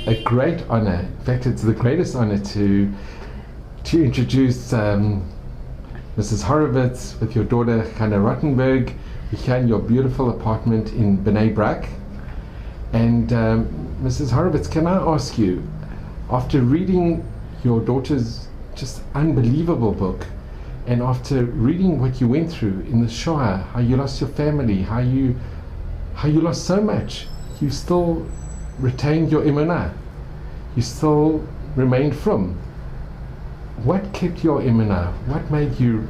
a great honor. In fact, it's the greatest honor to introduce Mrs. Horowitz with your daughter Chana Rotenberg. We're here in your beautiful apartment in Bnei Brak. And Mrs. Horowitz, can I ask you, after reading your daughter's just unbelievable book, and after reading what you went through in the Shoah, how you lost your family, how you lost so much, you still retained your emunah. You still remained frum. What kept your emunah? What made you?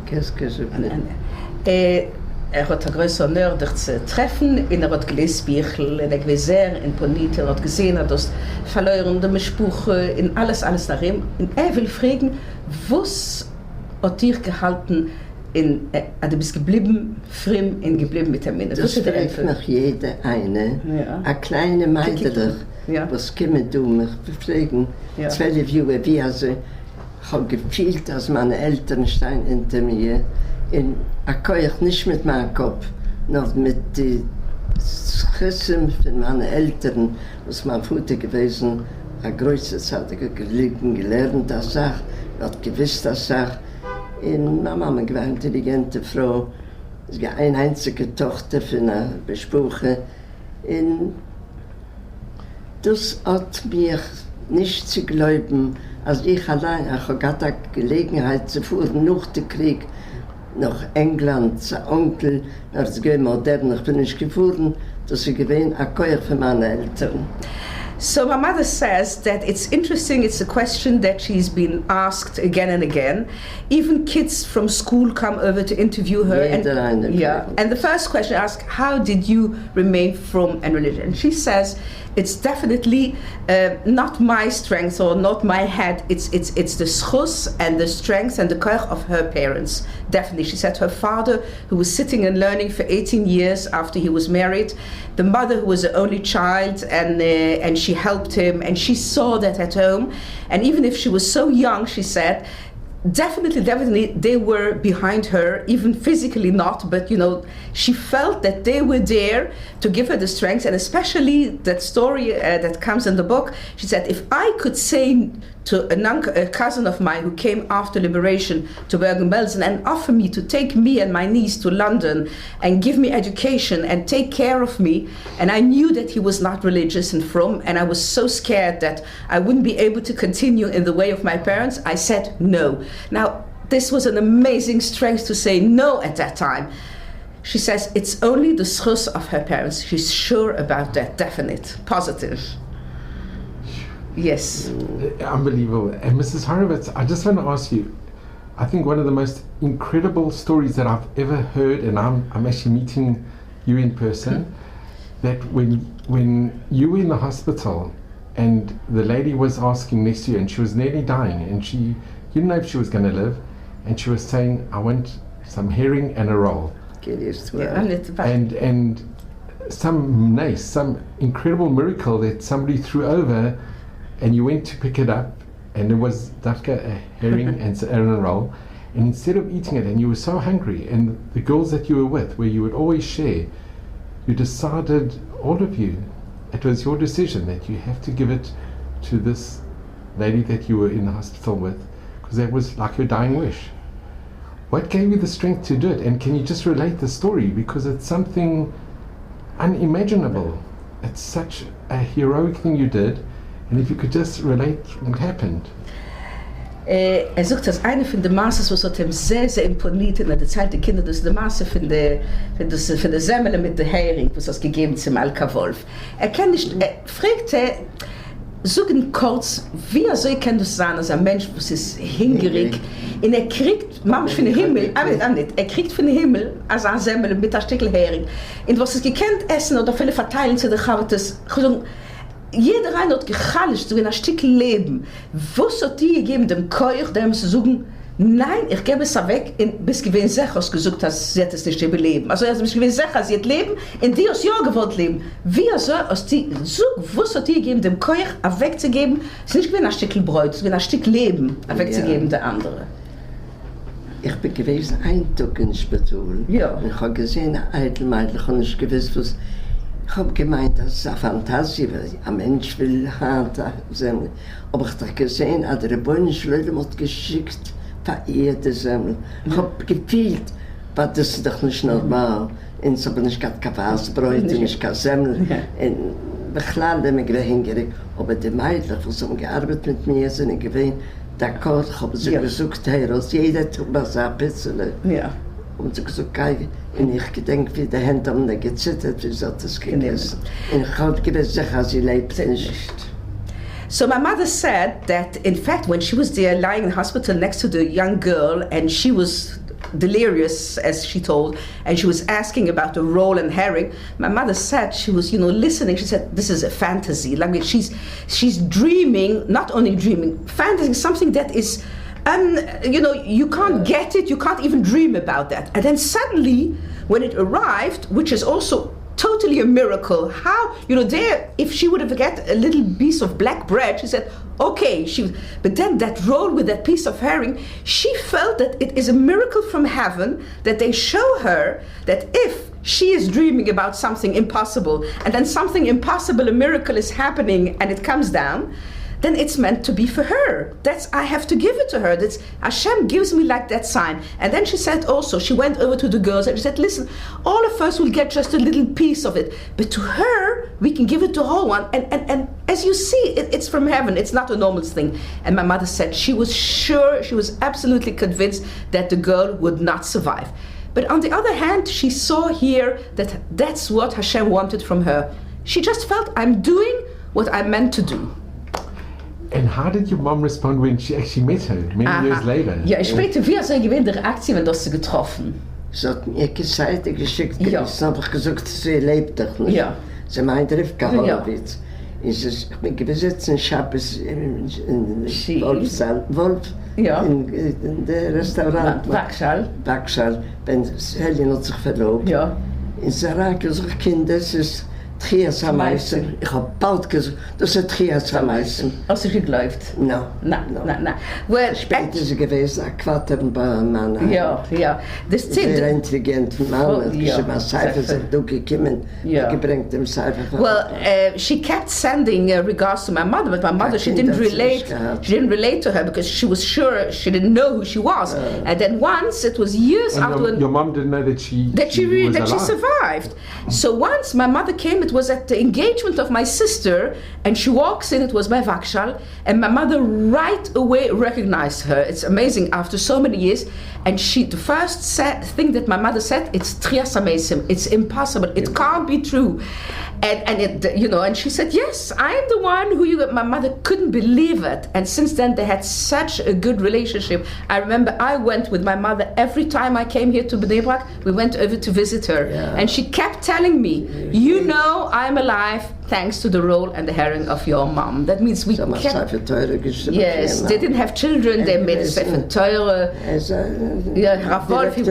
Hat ein großer Honor, dich zu treffen, und hat gelesen Bücher, und war sehr imponiert, hat gesehen, das verlorene Mischbuche, in alles nach ihm. Und will fragen, was hat dir gehalten, du bist geblieben, fremd und geblieben mit der Minne? Das fragt noch jede eine, eine kleine Meidler, was kommen du mich befragen, 12 Jahre, wie also, ich habe gefühlt, dass meine Eltern stehen hinter mir, und ich kann nicht mit meinem Kopf, noch mit den Schüssen von meinen Eltern, was mein Vater gewesen, eine große Zeit gelernt, das Sache, hat gewusst, das Sache. Und meine Mama war eine intelligente Frau, sie war eine einzige Tochter von einer Bespuche. Und das hat mir nicht zu glauben, als ich allein, ich hatte die Gelegenheit zu fahren nach dem Krieg, nach England, zu Onkel, nach dem Modern, ich bin nicht gefahren, dass ich gewesen ein Keuer für meine Eltern. So my mother says that it's interesting, it's a question that she's been asked again and again. Even kids from school come over to interview her. And the first question asks, how did you remain from and religion? And she says, it's definitely not my strength or not my head, it's the schus and the strength and the koach of her parents. Definitely. She said her father, who was sitting and learning for 18 years after he was married, the mother who was the only child, and she helped him, and she saw that at home. And even if she was so young, she said, definitely they were behind her, even physically not, but she felt that they were there to give her the strength. And especially that story that comes in the book, she said, if I could say to a cousin of mine who came after liberation to Bergen-Belsen and offer me to take me and my niece to London and give me education and take care of me, and I knew that he was not religious and from, and I was so scared that I wouldn't be able to continue in the way of my parents, I said no. Now, this was an amazing strength to say no at that time. She says it's only the schus of her parents. She's sure about that, definite, positive. Yes. Unbelievable. And Mrs. Horowitz, I just want to ask you, I think one of the most incredible stories that I've ever heard, and I'm actually meeting you in person, that when you were in the hospital and the lady was asking next to you and she was nearly dying and you didn't know if she was going to live, and she was saying, I want some herring and a roll. And some incredible miracle that somebody threw over, and you went to pick it up, and it was dafka, a herring and a roll, and instead of eating it, and you were so hungry, and the girls that you were with, where you would always share, you decided, all of you, it was your decision that you have to give it to this lady that you were in the hospital with, because that was like your dying wish. What gave you the strength to do it? And can you just relate the story? Because it's something unimaginable. It's such a heroic thing you did. And if you could just relate what happened. Sucht, dass eine von den Maßes, was hat ihm sehr, sehr imponiert in der Zeit der Kinder, das ist die Maße von der Semmel mit der Hering, was das gegeben zum Alka-Wolf. Kann nicht, fragt sagen kurz, wie soll kann das sein, als ein Mensch, was ist hingerig, und kriegt, manchmal von dem Himmel, kriegt von dem Himmel, als ein Semmel mit einem Stückchen Hering. Und was es gekannt essen oder viele verteilen zu der Chavtes, jeder rein hat gehalten, so in ein Stück Leben. Was hat die gegeben, dem Keuch, dem zu sagen, nein, ich gebe es weg, bis gewinn sicher gesagt, dass sie es nicht überleben. Also bis gewinn sicher, sie hat leben, und die aus Jahr gewollt leben. Wie soll aus die, so, was hat die gegeben, dem Keuch wegzugeben, es ist nicht gewinn ein Stück Bräut, es ist gewinn ein Stück Leben wegzugeben, der andere. Ich bin gewesen, ein Tag in Spital. Ja. Und ich habe gesehen, ein Eidelmeidl, ich habe nicht gewusst, was. Ich habe gemeint, das ist eine Fantasie, weil ein Mensch will harte Semmel. Aber ich habe gesehen, dass der Bäumenschlöder hat geschickt, verehrte Semmel. Ich habe gefühlt, aber das ist doch nicht normal. Und so bin ich gerade kein Wasserbräut, nicht kein Semmel. Und ich lade mich hingeregt. Aber die Mädchen, die so gearbeitet mit mir sind, gewesen, d'accord, ich habe sie gesucht, jeder tut was ein bisschen. Ja. Und sie gesagt, und ich gedenke, wie die Hände haben gezittert, wie sie das gegessen. Und ich habe gewiss, sie lebt nicht. So my mother said that, in fact, when she was there lying in the hospital next to the young girl, and she was delirious, as she told, and she was asking about the roll and herring, my mother said she was, listening. She said, this is a fantasy. Like she's dreaming, not only dreaming, fantasy, something that is, you can't get it, you can't even dream about that. And then suddenly, when it arrived, which is also totally a miracle, how, there, if she would have got a little piece of black bread, she said, okay, but then that roll with that piece of herring, she felt that it is a miracle from heaven that they show her that if she is dreaming about something impossible, and then something impossible, a miracle is happening, and it comes down, then it's meant to be for her. I have to give it to her. Hashem gives me like that sign. And then she said also, she went over to the girls and she said, listen, all of us will get just a little piece of it, but to her, we can give it the whole one. And as you see, it's from heaven. It's not a normal thing. And my mother said she was sure, she was absolutely convinced that the girl would not survive. But on the other hand, she saw here that that's what Hashem wanted from her. She just felt, I'm doing what I'm meant to do. And how did your mom respond when she actually met her many years later? Ja, später, wie hat sie gewinnt die Reaktion, wenn das sie getroffen? Sie hat mir Seite geschickt, ich habe gesagt, sie lebt doch nicht. Ja. Sie meinte, Rivka Horowitz. Ich bin gesetzt in Schabbos in Wolf, in der Restaurant. Wachschal, wenn Helene hat sich verlobt. Ja. In Saraki, unsere Kinder, es ist Trias Hameissen. Ich habe bald gesagt, das ist Trias Hameissen. Hast du geglaubt? Nein. Well, später ist sie gewesen, ein Quatermann. Ja. Das sehr intelligent Mann. Ich habe Seife gekommen, gebracht dem Seife. Well, she kept sending regards to my mother, but my mother, she didn't relate to her because she was sure she didn't know who she was. And then once, it was years after. Your mom didn't know that she survived. So once my mother came, it was at the engagement of my sister, and she walks in, it was my Vakshal, and my mother right away recognized her. It's amazing after so many years. And the first thing that my mother said, it's Trias Amesim, it's impossible, it can't be true. And it, and she said, yes, I'm the one my mother couldn't believe it. And since then they had such a good relationship. I remember I went with my mother every time I came here to Bnei Brak, we went over to visit her. Yeah. And she kept telling me, I'm alive thanks to the roll and the herring of your mom. That means we kept... Yes, they didn't have children, they made Sefer Teure. Rav Wolf, he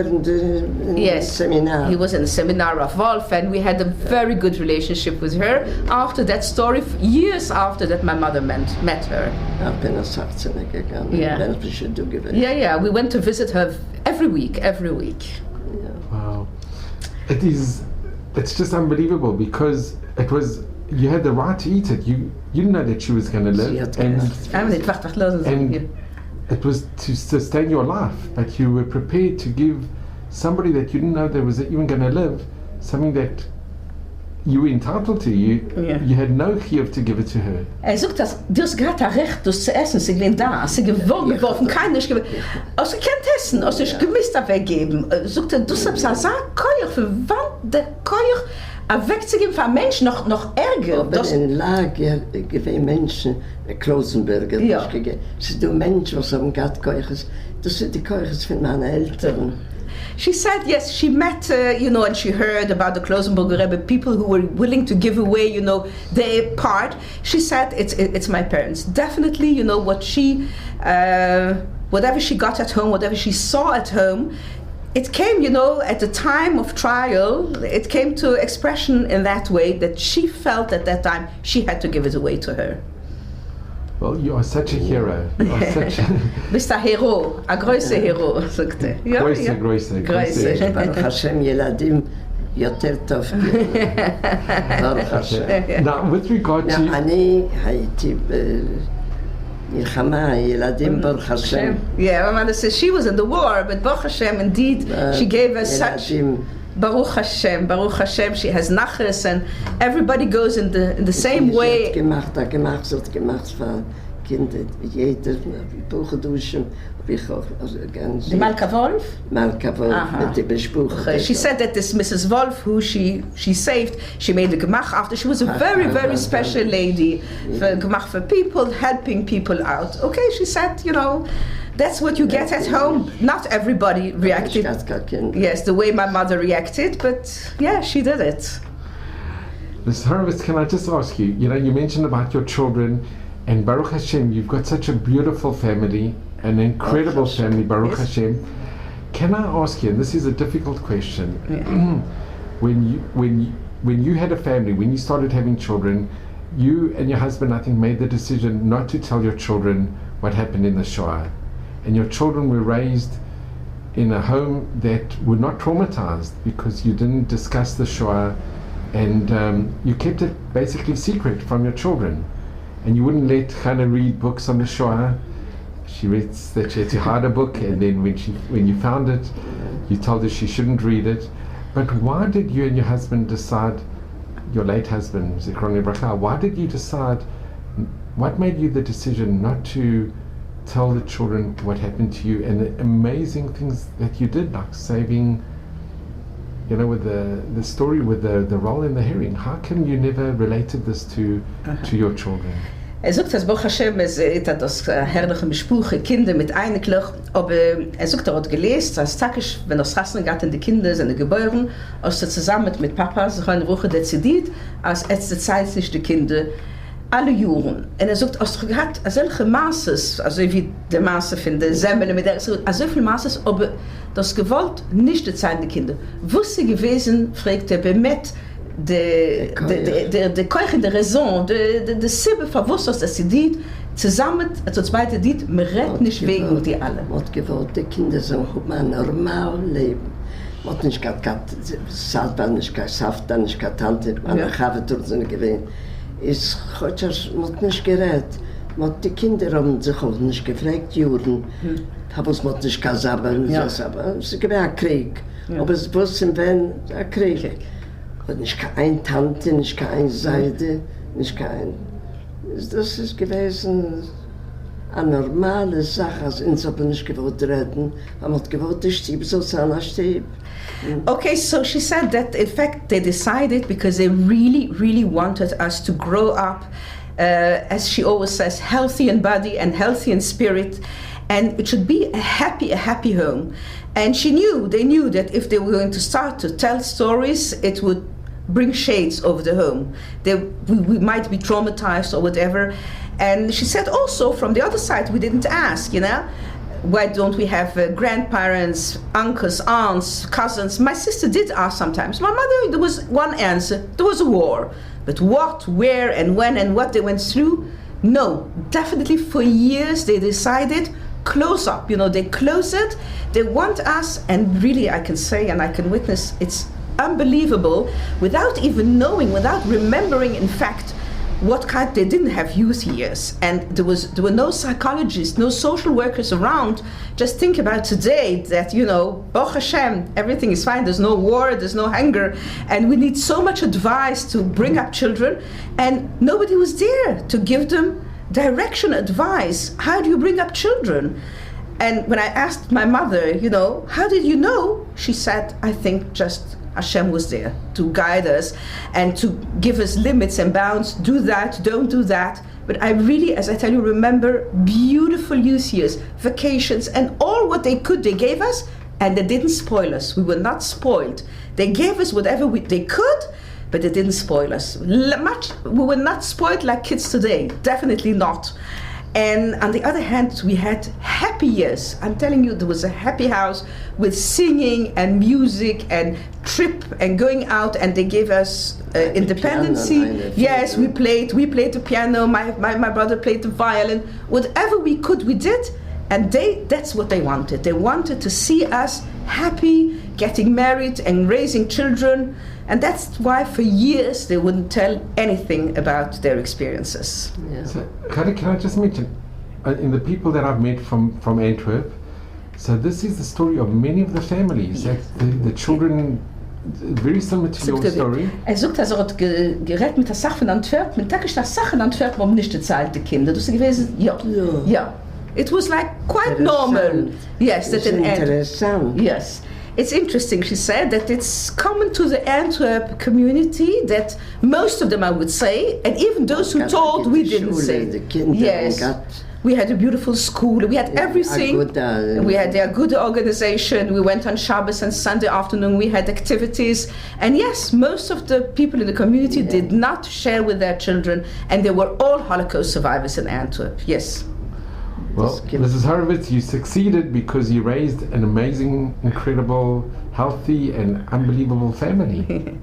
was in the seminar of Wolf, and we had a very good relationship with her. After that story, years after that, my mother met her. We went to visit her every week. Wow. It's just unbelievable because you had the right to eat it. You didn't know that she was going to live. And it was to sustain your life, but you were prepared to give somebody that you didn't know that was even going to live something that you were entitled to. You had no chiyuv to give it to her. Sagt das, du hast gerade Recht, das zu essen, sie gewinnt da, sie geworfen, keiner ist gewinnt. Also ich kann essen, also ich gemisst weggeben. Sagt du hast gesagt, Koyach, für wann der Koyach wegzugeben für einen Menschen noch ärger. Aber in Lager gewinnt Menschen, Klosenberger, sie sind Menschen, was haben gerade Koyachs, das sind die Koyachs von meinen Eltern. She said, yes, she met, and she heard about the Klosenberger Rebbe, people who were willing to give away, their part. She said, it's my parents. Definitely, what she, whatever she got at home, whatever she saw at home, it came, at the time of trial, it came to expression in that way that she felt at that time she had to give it away to her. Well, you are such a hero. Bist ein Hero, ein größer Hero, sagt er. Größer. Baruch Hashem, Yeladim, יותר טוב. ברוך השם. Now, with regard to... אני הייתי במלחמה, ילדים ברוך השם. Yeah, my mother says she was in the war, but Baruch Hashem, indeed, she gave us such... Baruch Hashem, she has nachas, and everybody goes in the same way. gemacht für Kinder, jeder Buchduschen. The Malka Wolf? Malka Wolf, mit dem Bespuch. She said that this Mrs. Wolf, who she saved, she made a gemach after. She was a very, very special lady, for gemach for people, helping people out. Okay, she said, you know, that's what you get at home. Not everybody reacted, yes, the way my mother reacted, but yeah, she did it. Ms. Horowitz, can I just ask you, you know, you mentioned about your children, and Baruch Hashem, you've got such a beautiful family, an incredible family, Baruch Hashem. Can I ask you, and this is a difficult question, when you had a family, when you started having children, you and your husband, I think, made the decision not to tell your children what happened in the Shoah. And your children were raised in a home that were not traumatized because you didn't discuss the Shoah, and you kept it basically secret from your children. And you wouldn't let Chana read books on the Shoah. She read that she had to hide a book, and then when you found it, you told her she shouldn't read it. But why did you and your husband decide, your late husband, Zichron Libracha, why did you decide, what made you the decision not to tell the children what happened to you and the amazing things that you did, like saving, you know, with the story with the roll in the herring? How come you never related this to your children? Sagt, dass Baruch Hashem hat das herrliche Bespuche, Kinder mit einiglich, aber sagt, hat gelesen, als takisch, wenn das Rassen geht in die Kinder sind geboren, als zusammen mit Papa sich eine Woche dezidiert, als letzte Zeit sich die Kinder alle Juren. Und sagt, als hat solche Maßes, also wie die Maße von der Semmel, mit der so viel Maßes, aber das gewollt nicht die Zeit der Kinder. Wusste gewesen, fragt bemet, de Keuch in der Raison, de Sibbe verwusst, dass sie dit, zusammen, also zweite dit, mir redt nicht wegen die alle. Wat gewollt, die Kinder so ein normal leben. Wat nicht gehabt, Salba nicht gehabt, Safta nicht gehabt, Tante, meine Chave durch so gewesen. Ist heute nicht gerät. Die Kinder haben sich auch nicht gefragt, Juden. Haben es nicht gesagt, aber es gibt ein Krieg. Aber es wussten, wenn ein Krieg. Und nicht keine Tante, nicht keine Seite, nicht kein. Das ist gewesen eine normale Sache, als uns aber nicht gewollt retten. Aber man gewollt, ich stieb so sein, ich stieb. Okay, so she said that in fact they decided because they really wanted us to grow up, as she always says, healthy in body and healthy in spirit, and it should be a happy home. And they knew that if they were going to start to tell stories, it would bring shades over the home. We might be traumatized or whatever. And she said also, from the other side, we didn't ask, you know, why don't we have grandparents, uncles, aunts, cousins? My sister did ask sometimes. My mother, there was one answer, there was a war. But what, where, and when, and what they went through? No, definitely for years they decided, close up, you know, they close it, they want us, and really I can say and I can witness, it's unbelievable, without even knowing, without remembering, in fact, what kind, they didn't have youth years, and there were no psychologists, no social workers around. Just think about today that, you know, Baruch Hashem, everything is fine, there's no war, there's no hunger, and we need so much advice to bring up children, and nobody was there to give them direction, advice. How do you bring up children? And when I asked my mother, you know, how did you know? She said, I think just Hashem was there to guide us and to give us limits and bounds. Do that, don't do that. But I really, as I tell you, remember beautiful youth years, vacations, and all what they could, they gave us, and they didn't spoil us. We were not spoiled. They gave us whatever they could, but they didn't spoil us. We were not spoiled like kids today, definitely not. And on the other hand, we had happy years. I'm telling you, there was a happy house with singing and music and trip and going out, and they gave us independency. Yes, we played the piano, my brother played the violin. Whatever we could, we did. And that's what they wanted. They wanted to see us happy, getting married and raising children. And that's why for years they wouldn't tell anything about their experiences. Yeah. So, can I just mention, in the people that I've met from Antwerp, so this is the story of many of the families, that the children, very similar to your story. Sagt, dass hat geredet mit der Sache von Antwerpen, mit der Sache in Antwerpen, warum nicht gezahlte Kinder. Das ist gewesen, ja. It was like quite normal. Yes, that in Antwerp. Yes. It's interesting, she said, that it's common to the Antwerp community that most of them, I would say, and even those who told, we didn't say. Yes. We had a beautiful school, we had everything. We had a good organization, we went on Shabbos and Sunday afternoon, we had activities. And yes, most of the people in the community did not share with their children, and they were all Holocaust survivors in Antwerp, yes. Well, Mrs. Horowitz, you succeeded because you raised an amazing, incredible, healthy and unbelievable family.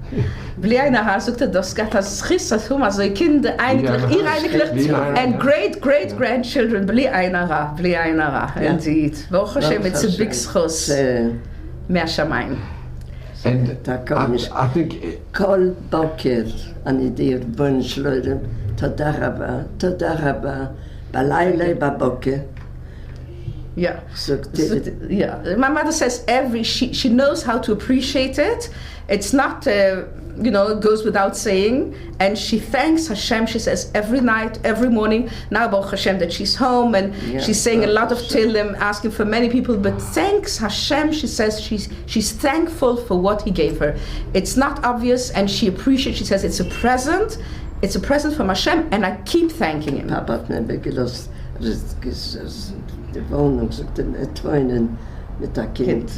Bli einer ha sagt das gaat das Christ das homa so Kinder eigentlich and great grandchildren bli einer ha indeed. Woche schön mit so big schos mehr shamayim. And I think Kol Boker an idee bunschleuden tadaraba Balayla baboke. Yeah. Yeah. My mother says she knows how to appreciate it. It's not it goes without saying, and she thanks Hashem. She says every night, every morning, now Baruch Hashem that she's home, and she's saying a lot of Tehillim, asking for many people, but thanks Hashem. She says she's thankful for what He gave her. It's not obvious, and she appreciates. She says it's a present. It's a present from Hashem, and I keep thanking Him. Papa hat mir gelost, die Wohnung, mit der Kind.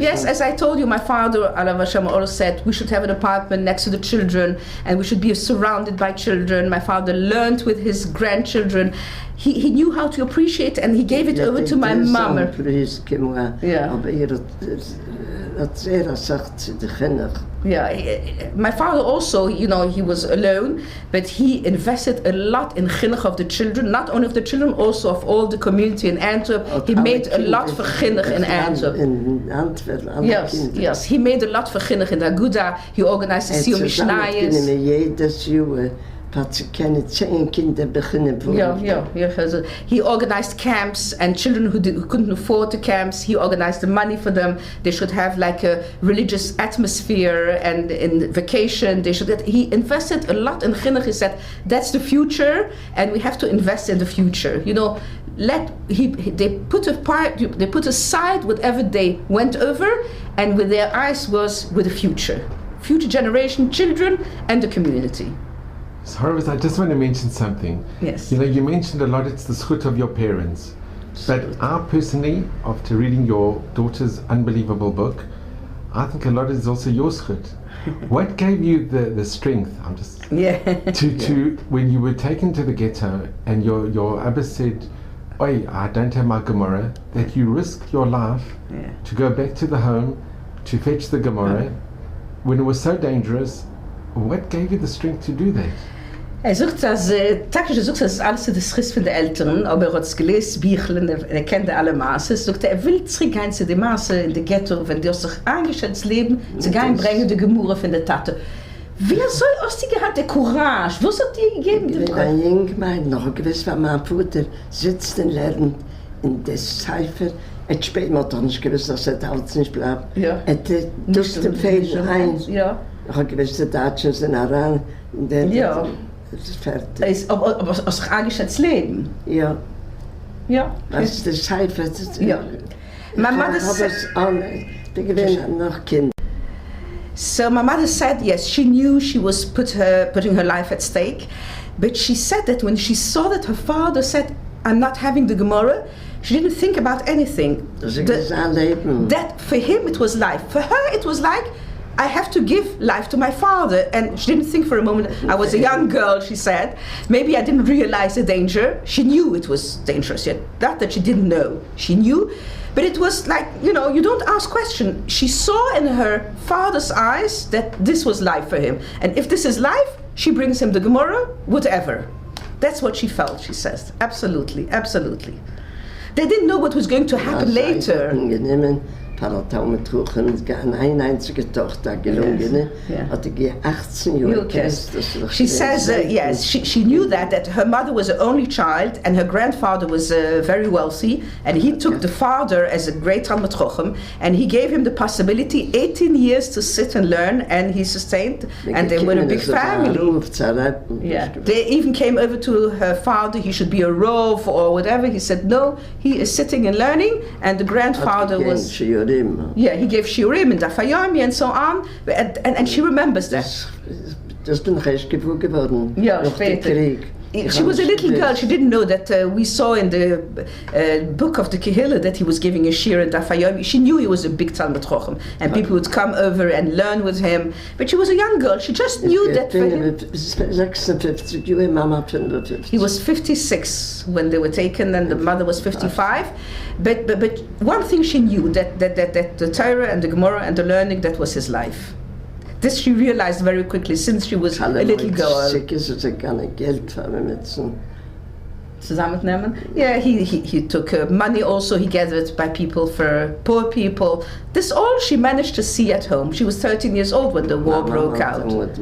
Yes, as I told you, my father, Alav Hashem, always said we should have an apartment next to the children, and we should be surrounded by children. My father learned with his grandchildren. He knew how to appreciate, and he gave it over to my mom. Yeah, my father also, he was alone, but he invested a lot in chinuch of the children, not only of the children, also of all the community in Antwerp. He made a lot for chinuch in Antwerp. Yes, he made a lot for chinuch in the Aguda. He organized the Siyum Mishnayos. He organized camps, and children who couldn't afford the camps, he organized the money for them. They should have like a religious atmosphere, and in vacation he invested a lot in chinuch. He said that's the future, and we have to invest in the future. They put aside whatever they went over, and with their eyes was with the future generation, children, and the community. So Horowitz, I just want to mention something. Yes. You mentioned a lot, it's the schut of your parents. But I personally, after reading your daughter's unbelievable book, I think a lot is also your schut. What gave you the strength, to when you were taken to the ghetto and your Abba said, "Oi, I don't have my Gemara," that you risked your life to go back to the home to fetch the Gemara when it was so dangerous? What gave you the strength to do that? Sucht, dass das alles das Schiss von den Eltern, aber hat es gelesen, Büchlein, kennt alle Maße. Sucht, will zurückgehen zu den Maße in der Ghetto, wenn die sich eingeschätzt leben, zu gehen bringen die Gemurre von der Tate. Wie soll aus die gehabt der Courage? Was hat dir gegeben? Ich bin ein Jungmein, noch gewiss, weil mein Vater sitzt und lernt in der Zeifer. Später hat er nicht gewiss, dass er da nicht bleibt. Ja. Durch den Fehler ein. Ja. Ich habe gewiss, die Deutschen sind heran. Ja. Das ist fertig. Aber aus sich eingeschätzt leben? Ja. Ja. Das ist die Zeifer. Ja. My mother So my mother said, yes, she knew she was putting her life at stake, but she said that when she saw that her father said, "I'm not having the Gemara," she didn't think about anything. That for him it was life. For her it was like, I have to give life to my father. And she didn't think for a moment. I was a young girl, she said. Maybe I didn't realize the danger. She knew it was dangerous, yet not that she didn't know. She knew, but it was like, you don't ask questions. She saw in her father's eyes that this was life for him. And if this is life, she brings him the Gemara, whatever. That's what she felt, she says. Absolutely, absolutely. They didn't know what was going to happen later. Eine einzige Tochter gelungen, hatte 18 Jahre. She says, yes, she knew that her mother was the only child and her grandfather was very wealthy, and he took the father as a great Talmid Chacham, and he gave him the possibility 18 years to sit and learn, and he sustained, and they were a big family. They even came over to her father, he should be a rov or whatever. He said, no, he is sitting and learning, and the grandfather was... Yeah, he gave shiurim and dafayami and so on, and she remembers that. Das bin recht geworden. Ja, später. She was a little girl. She didn't know that we saw in the book of the Kehillah that he was giving a shir and dafayami. She knew he was a big Talmid Chacham, and people would come over and learn with him. But she was a young girl. She just knew that for him. He was 56 when they were taken, and the mother was 55. But one thing she knew, that the Torah and the Gemara and the learning, that was his life. This she realized very quickly since she was a little girl. Yeah, he took money also, he gathered by people for poor people. This all she managed to see at home. She was 13 years old when the war broke out. There was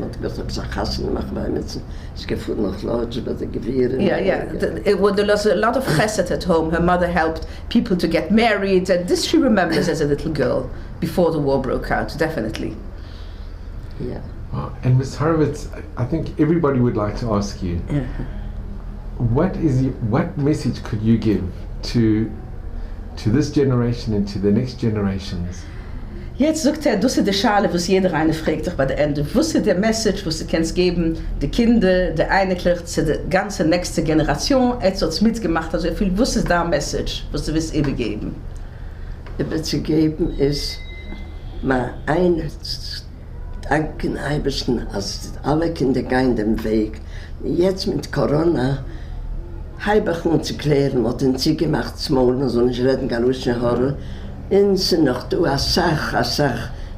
a lot of chesed at home. Her mother helped people to get married, and this she remembers as a little girl before the war broke out, definitely. Yeah. And Ms. Horowitz, I think everybody would like to ask you, what message could you give to this generation and to the next generations? Jetzt sagt dusse de Schale, was jeder eine fragt dich bei der Ende. Wusste der Message, was du kannst geben, die Kinder, der Einiglich, zu der ganzen nächste Generation, etwas hat's mitgemacht, also viel wusste da Message, was du willst eben geben. Zu geben ist, mal danken Eibischen, als alle Kinder gehen den Weg. Jetzt mit Corona, halbach uns zu klären, was denn sie gemacht haben, so nicht reden, gar nicht hören. Inse noch, du hast Sach,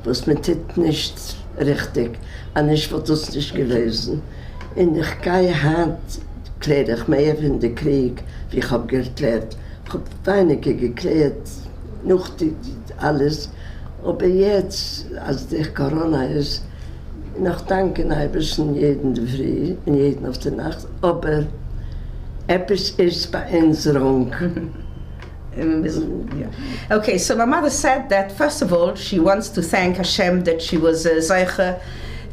was mit dit nicht richtig, und ich wird das nicht gewesen. In der Geihand kläre ich mehr in den Krieg, wie ich habe geklärt. Ich habe weinige geklärt, noch alles. Aber jetzt, als der Corona ist, noch danken ein bisschen jeden Früh, jeden auf der Nacht, aber etwas ist bei uns wrong. Okay, so my mother said that first of all, she wants to thank Hashem that she was Zeicha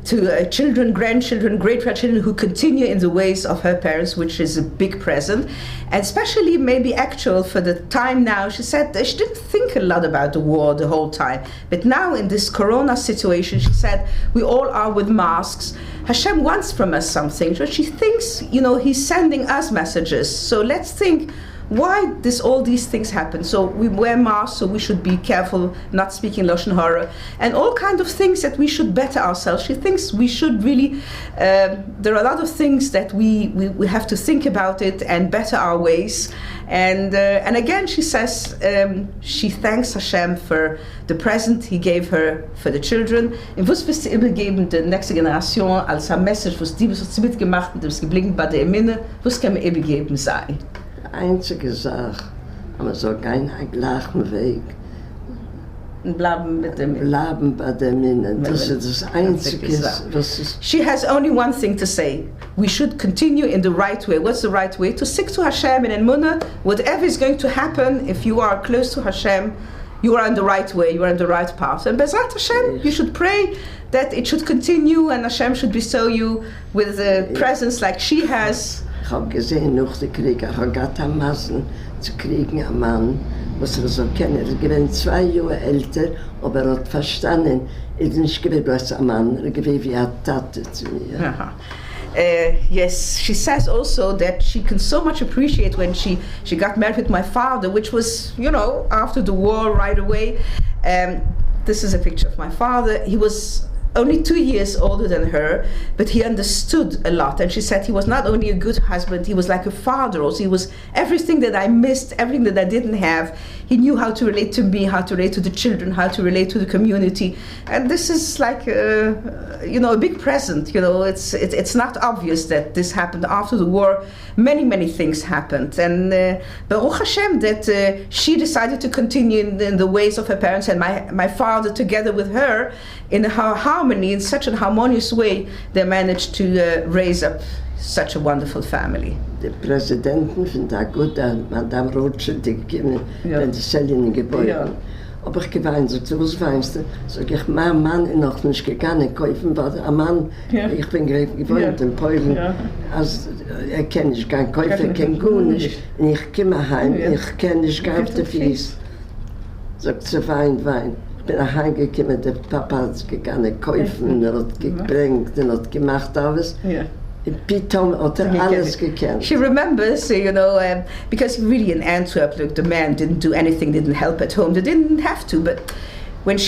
to children, grandchildren, great-grandchildren who continue in the ways of her parents, which is a big present, and especially maybe actual for the time now. She said that she didn't think a lot about the war the whole time, but now in this Corona situation, she said, we all are with masks. Hashem wants from us something, so she thinks, he's sending us messages, so let's think, why all these things happen? So we wear masks, so we should be careful not speaking Lashon Hara, and all kind of things that we should better ourselves. She thinks we should really, there are a lot of things that we have to think about it and better our ways. And again, she says she thanks Hashem for the present He gave her for the children. Und was wirst du übergeben der nächste Generation als ein Message, was die mitgemacht und das geblieben bei der Minne, was kann man übergeben sein? Einzige Sache, aber so kein gleichen Weg. Bleiben bei der Minne. Das ist das Einzige, was ist. She has only one thing to say. We should continue in the right way. What's the right way? To stick to Hashem and Emunah. Whatever is going to happen, if you are close to Hashem, you are on the right way, you are on the right path. And Bezrat Hashem, you should pray that it should continue and Hashem should bestow you with a presence like she has. Ich habe gesehen, noch der Krieg, ich habe gerade am Massen zu kriegen, einen Mann, was so kennen. Gewinnt 2 Jahre älter, aber hat verstanden, ist nicht gewinnt als ein Mann, gewinnt wie eine Tate zu mir. Yes, she says also that she can so much appreciate when she got married with my father, which was, after the war right away. This is a picture of my father. He was only 2 years older than her, but he understood a lot. And she said he was not only a good husband, he was like a father also. He was everything that I missed, everything that I didn't have. He knew how to relate to me, how to relate to the children, how to relate to the community. And this is like, a big present. It's not obvious that this happened after the war. Many things happened. And Baruch Hashem that she decided to continue in the ways of her parents, and my father together with her in harmony, in such a harmonious way, they managed to raise up such a wonderful family. Der Präsidenten von der guten Madame Rothschild, die gekommen, wenn sie selten geboren. Ja. Aber ich geweint, so was weinst du? Sag ich, mein Mann ist noch nicht gegangen kaufen, weil ein Mann, ich bin gewohnt in Polen, also er kann nicht gehen kaufen, er kann gut nicht. Und ich komme heim, ich kann nicht gehen auf den Fies. Sagt sie, wein. Ich bin heimgekommen, der Papa hat gegangen kaufen, er hat gebringt, er hat gemacht alles. She remembers, because really in Antwerp, look, the man didn't do anything, didn't help at home. They didn't have to, but when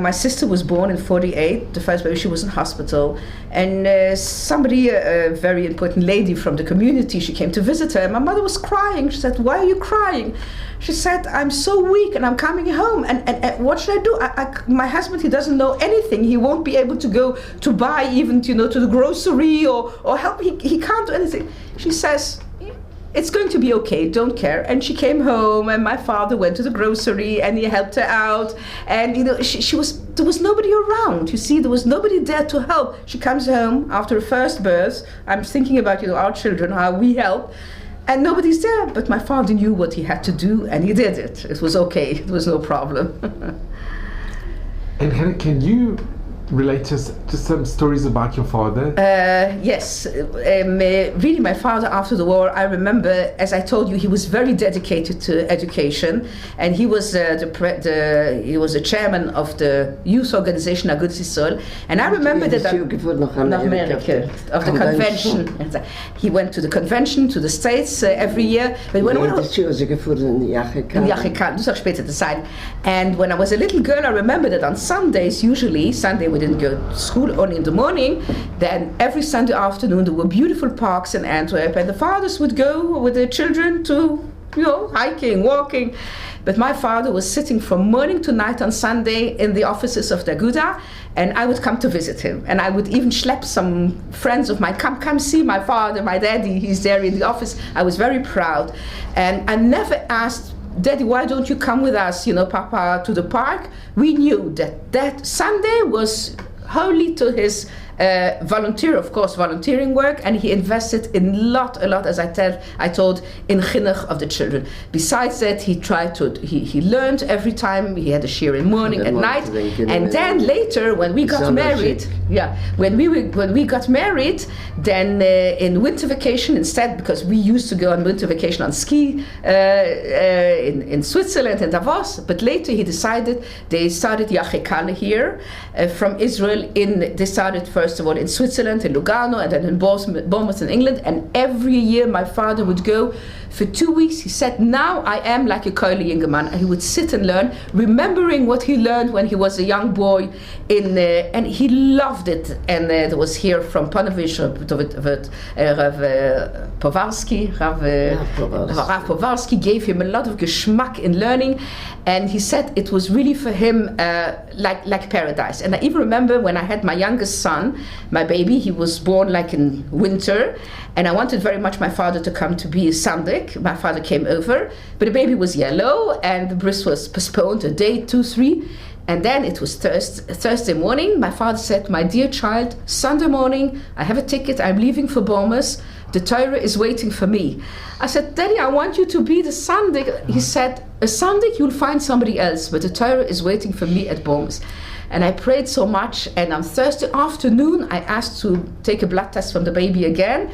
my sister was born in 1948, the first baby, she was in hospital, and somebody, a very important lady from the community, she came to visit her, and my mother was crying. She said, "Why are you crying?" She said, "I'm so weak and I'm coming home, and what should I do? My husband, he doesn't know anything. He won't be able to go to buy even to the grocery or help. He can't do anything." She says, "It's going to be okay, don't care." And she came home, and my father went to the grocery and he helped her out, and there was nobody around. You see, there was nobody there to help. She comes home after her first birth. I'm thinking about our children, how we help. And nobody's there, but my father knew what he had to do, and he did it. It was okay, it was no problem. And Hannah, can you relate us to some stories about your father? Yes, really my father after the war, I remember, as I told you, he was very dedicated to education, and he was he was a chairman of the youth organization Agudas Yisrael, and I remember that America of the convention. He went to the convention, to the States every year. But when and when I was a little girl, I remember that on Sundays, usually Sunday we didn't go to school, only in the morning. Then every Sunday afternoon there were beautiful parks in Antwerp, and the fathers would go with their children to, hiking, walking. But my father was sitting from morning to night on Sunday in the offices of the Aguda, and I would come to visit him. And I would even schlep some friends of mine, come see my father, my daddy, he's there in the office. I was very proud. And I never asked, "Daddy, why don't you come with us, Papa, to the park?" We knew that Sunday was holy to his volunteering work, and he invested in a lot, as I told, in chinuch of the children. Besides that, he learned every time. He had a shiur in morning and night, and then later when we got married, when we got married, then in winter vacation instead, because we used to go on winter vacation on ski in Switzerland and Davos, but later he decided they started Yachekana here from Israel. They started first of all in Switzerland, in Lugano, and then in Bournemouth in England. And every year my father would go for 2 weeks. He said, "Now I am like a Koile Jingerman," and he would sit and learn, remembering what he learned when he was a young boy. And he loved it. And there was here from Panovich, Rav Powarski gave him a lot of geschmack in learning, and he said it was really for him like paradise. And I even remember when I had my youngest son, my baby, he was born like in winter, and I wanted very much my father to come to be a Sandik. My father came over, but the baby was yellow, and the bris was postponed a day, 2, 3. And then it was Thursday morning. My father said, "My dear child, Sunday morning, I have a ticket, I'm leaving for Bournemouth. The Torah is waiting for me." I said, "Daddy, I want you to be the Sandik." He said, "A Sandik, you'll find somebody else, but the Torah is waiting for me at Bournemouth." And I prayed so much, and on Thursday afternoon, I asked to take a blood test from the baby again,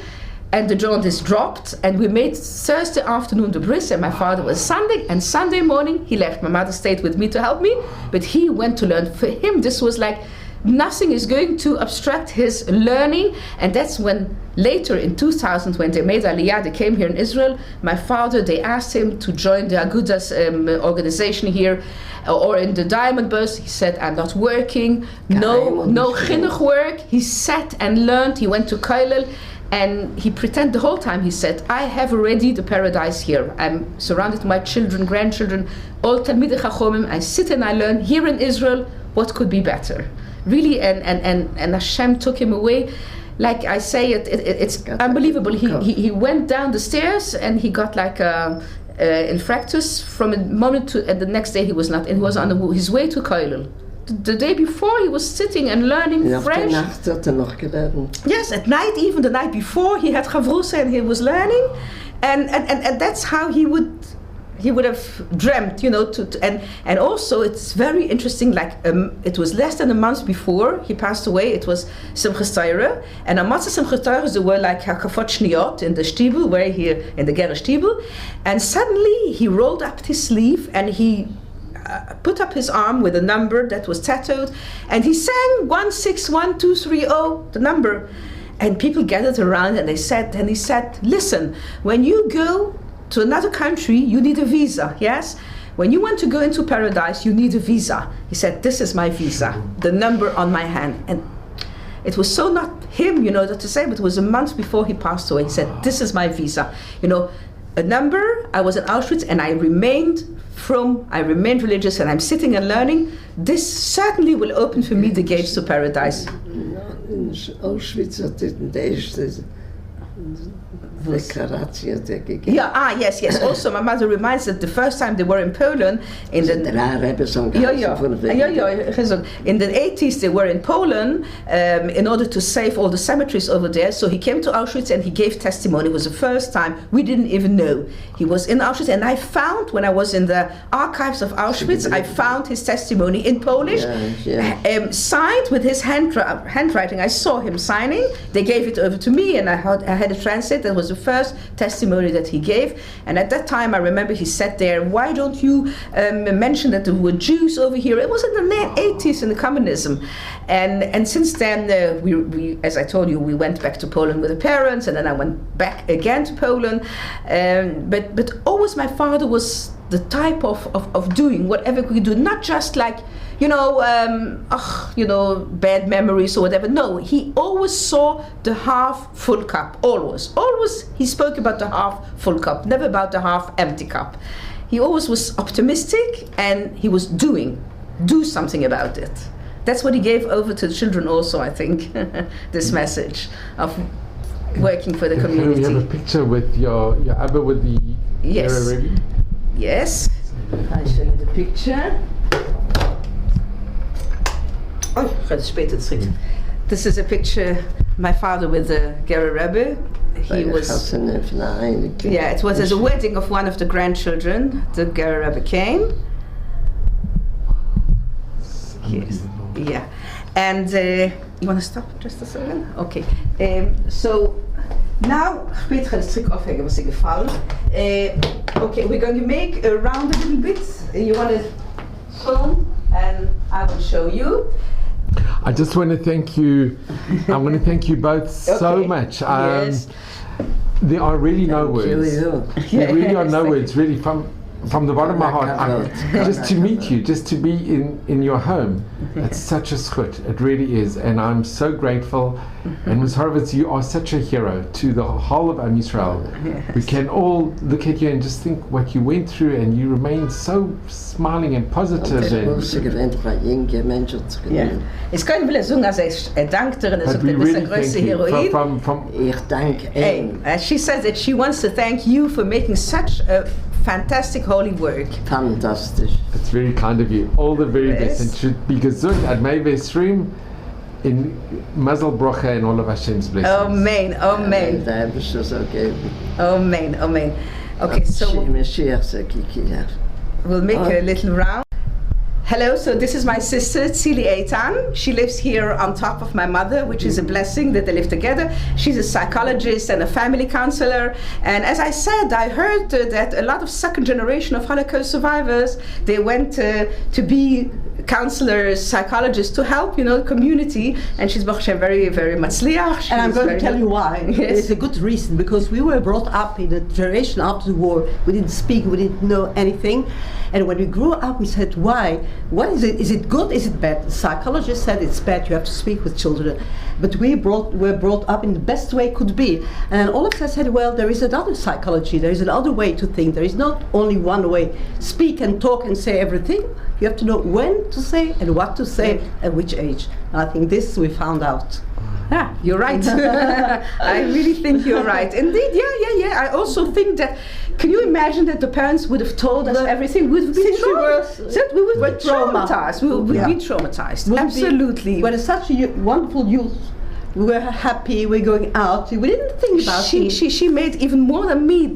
and the jaundice dropped, and we made Thursday afternoon the bris, and my father was Sunday, and Sunday morning he left. My mother stayed with me to help me, but he went to learn. For him, this was like nothing is going to obstruct his learning. And that's when later in 2000, when they made Aliyah, they came here in Israel, my father, they asked him to join the Agudas organization here, or in the Diamond Bus. He said, I'm not working, no chinuch work. He sat and learned. He went to Kollel, and he pretended the whole time. He said, I have already the paradise here. I'm surrounded by my children, grandchildren, all Talmidei Chachomim. I sit and I learn here in Israel. What could be better? Really, and Hashem took him away. Like I say, it's unbelievable. He went down the stairs and he got like infarctus from a moment to, and the next day he was not, and he was on his way to Kollel. The day before he was sitting and learning French. Yes, at night, even the night before, he had Chavrusa and he was learning, and that's how he would have dreamt, and also it's very interesting. Like it was less than a month before he passed away. It was Simchas Torah, and on Matzah Simchas Torah there were like hakafot shniyot in the shtibel, where he in the Ger shtibel, and suddenly he rolled up his sleeve and he put up his arm with a number that was tattooed, and he sang 161230, the number, and people gathered around and he said, listen, when you go to another country, you need a visa, yes? When you want to go into paradise, you need a visa. He said, this is my visa, the number on my hand. And it was so not him, to say, but it was a month before he passed away. He said, this is my visa. A number, I was in Auschwitz and I remained religious, and I'm sitting and learning. This certainly will open for me the gates to paradise. In Auschwitz had it the Yes. Also, my mother reminds that the first time they were in Poland, in the 80s, they were in Poland in order to save all the cemeteries over there. So he came to Auschwitz and he gave testimony. It was the first time. We didn't even know he was in Auschwitz. And I found, when I was in the archives of Auschwitz, I found his testimony in Polish, signed with his handwriting. I saw him signing. They gave it over to me, and I had it translated. That was the first testimony that he gave. And at that time, I remember he sat there, why don't you mention that there were Jews over here? It was in the 80s in the communism. And since then, we, as I told you, we went back to Poland with the parents, and then I went back again to Poland. But always my father was the type of doing whatever we could do, not just like, bad memories or whatever. No, he always saw the half full cup, always. Always he spoke about the half full cup, never about the half empty cup. He always was optimistic, and he was do something about it. That's what he gave over to the children also, I think, this message of working for the community. Can we have a picture with your Abba with the Yes. Yes. I'll show you the picture. This is a picture my father with the Ger Rebbe. He was, it was at the wedding of one of the grandchildren. The Ger Rebbe came. Yes. Yeah. And you want to stop just a second? Okay. So now, okay, we're going to make around a little bit. You want to film, and I will show you. I just want to thank you. I want to thank you both so much. Yes. There are really no words. There really are no words. Really, from the bottom of my heart, just to meet you, just to be in your home, it's such a schut. It really is, and I'm so grateful. And Ms. Horowitz, you are such a hero to the whole of Am Yisrael. Yes. We can all look at you and just think what you went through, and you remain so smiling and positive. Ich kann willen sagen, als dankt er, is een grote heroïne. She says that she wants to thank you for making such a fantastic holy work. Fantastic. It's very kind of you. All the very best, and should be gesund at Meives Stream in Mazel Brocha and all of Hashem's blessings. Amen, amen. Amen, amen. Okay, so we'll make a little round. Hello, so this is my sister, Tzili Eitan. She lives here on top of my mother, which is a blessing that they live together. She's a psychologist and a family counselor. And as I said, I heard that a lot of second generation of Holocaust survivors, they went to be counselors, psychologists to help, the community. And she's very, very matzliach. And I'm going to tell you why. Yes. There's a good reason, because we were brought up in a generation after the war. We didn't speak, we didn't know anything. And when we grew up, we said, why? What is it? Is it good? Is it bad? The psychologist said it's bad, you have to speak with children. But we were brought up in the best way could be. And then all of us said, well, there is another psychology, there is another way to think. There is not only one way. Speak and talk and say everything. You have to know when to say and what to say at which age. And I think this we found out. Ah, you're right. I really think you're right. Indeed, yeah. I also think that, can you imagine that the parents would have told us everything? We would be traumatized. We would be traumatized. Absolutely. When it's such a wonderful youth, we were happy, we're going out, we didn't think about it. She made even more than me.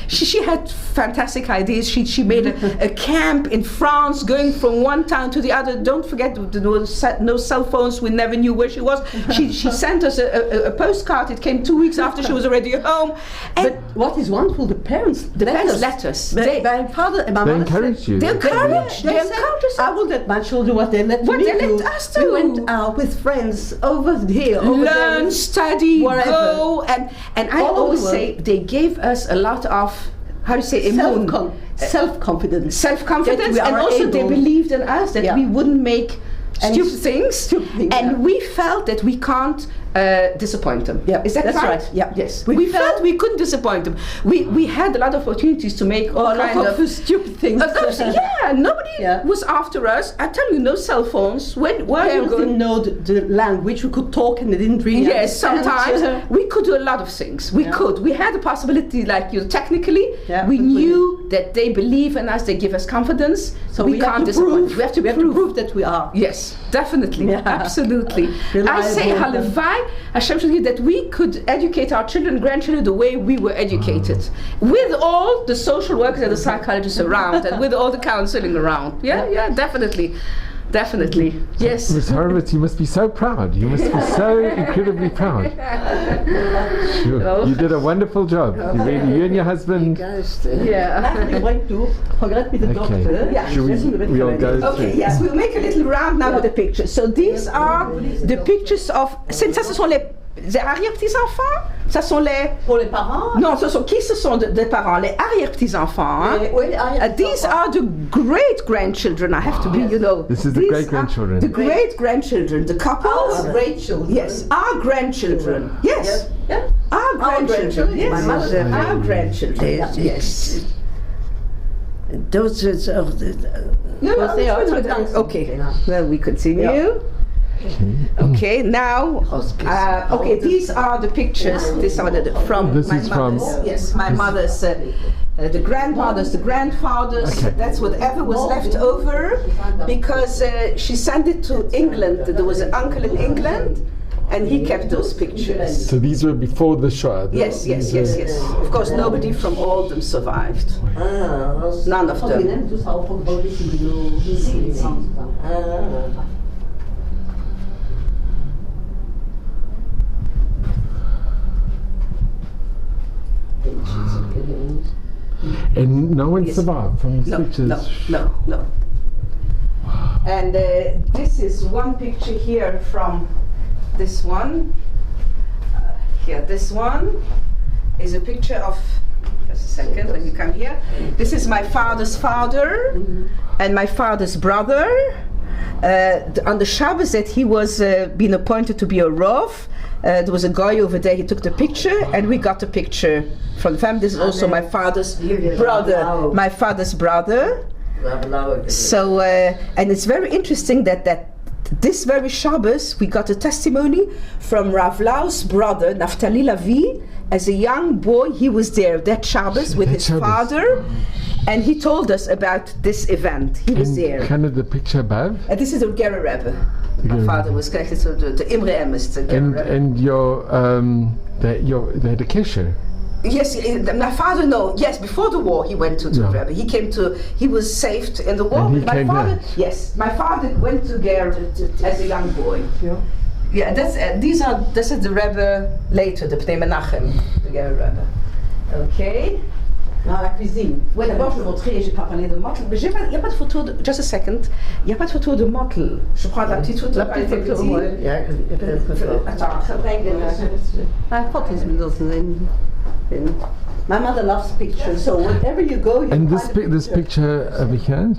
She had fantastic ideas. She made a camp in France, going from one town to the other. Don't forget, no cell phones, we never knew where she was. She sent us a postcard. It came 2 weeks after she was already home. But what is wonderful, the parents, letters. My father and my mother encouraged you. They encouraged us. I will let my children what they let me do. Let us do. We went out with friends over here. Learn, study, wherever. Go, and I always say they gave us a lot of, how do you say, self-confidence. Self-confidence, and also they believed in us that we wouldn't make stupid things, and we felt that we can't disappoint them. Yeah, is that that's right? Yeah. Yes. We felt we couldn't disappoint them. We had a lot of opportunities to make all kind of stupid things. Nobody was after us. I tell you, no cell phones. Where you going? Didn't know the language. We could talk and they didn't really understand. Sometimes we could do a lot of things. We could. We had the possibility, like technically. We knew that they believe in us. They give us confidence. So we can't disappoint. We have to prove that we are. Yes, definitely, absolutely. I say Halavai, Hashem should hear that we could educate our children and grandchildren the way we were educated, with all the social workers and the psychologists around, and with all the counseling around. Yeah, definitely. Yes. Ms. Horowitz, you must be so proud. You must be so incredibly proud. Sure. You did a wonderful job. You and your husband. Yeah. Wait to forget with the doctor. We'll go okay, yes, we'll make a little round now with the pictures. So these are the pictures of, since ce sont les arrière-petits-enfants, ça sont les... Pour les parents? Non, qui ce sont des parents? Les arrière-petits-enfants. Hein? These are the great-grandchildren, I have to be, This is the great-grandchildren. The great-grandchildren, the couples. Our great-children. Yes, our grandchildren. Yes. Yeah. Our grandchildren. Yes. My mother. Our grandchildren. Yes. Those are okay, well, we continue. Okay, now, these are the pictures. These are from my mother's. Yes, my mother's. The grandmothers, the grandfathers. That's whatever was left over, because she sent it to England. There was an uncle in England, and he kept those pictures. So these were before the Shoah? Yes. Of course, nobody from all of them survived. None of them. And no one survived from these pictures? No. And this is one picture here from this one. This one is a picture of, just a second, let me come here. This is my father's father and my father's brother. On the Shabbos that he was being appointed to be a Rav, there was a guy over there, he took the picture, and we got the picture from the family. This is also my father's brother. So, and it's very interesting that this very Shabbos, we got a testimony from Rav Lau's brother, Naftali Lavi. As a young boy, he was there that Shabbos with his father, and he told us about this event. He was there. Kind of the picture above? This is the Gera Rebbe. My father was connected to the Imre Emes. And they had a kesher. Yes, my father, no. Yes, before the war he went to Rebbe. He was saved in the war. And my father, yes, my father went to Ger as a young boy. Yeah, this is the Rebbe later, the Pnei Menachem, the Ger Rebbe. Okay. Dans la cuisine. Ouais, d'abord je vais montrer, j'ai pas parlé de Mottel, mais il n'y a pas de photo de, just a second, il n'y a pas de photo de Mottel. Je prends la petite photo. La petite photo, oui. Attends, je bring I thought his middles in. My mother loves pictures, so wherever you go, you And this picture over here?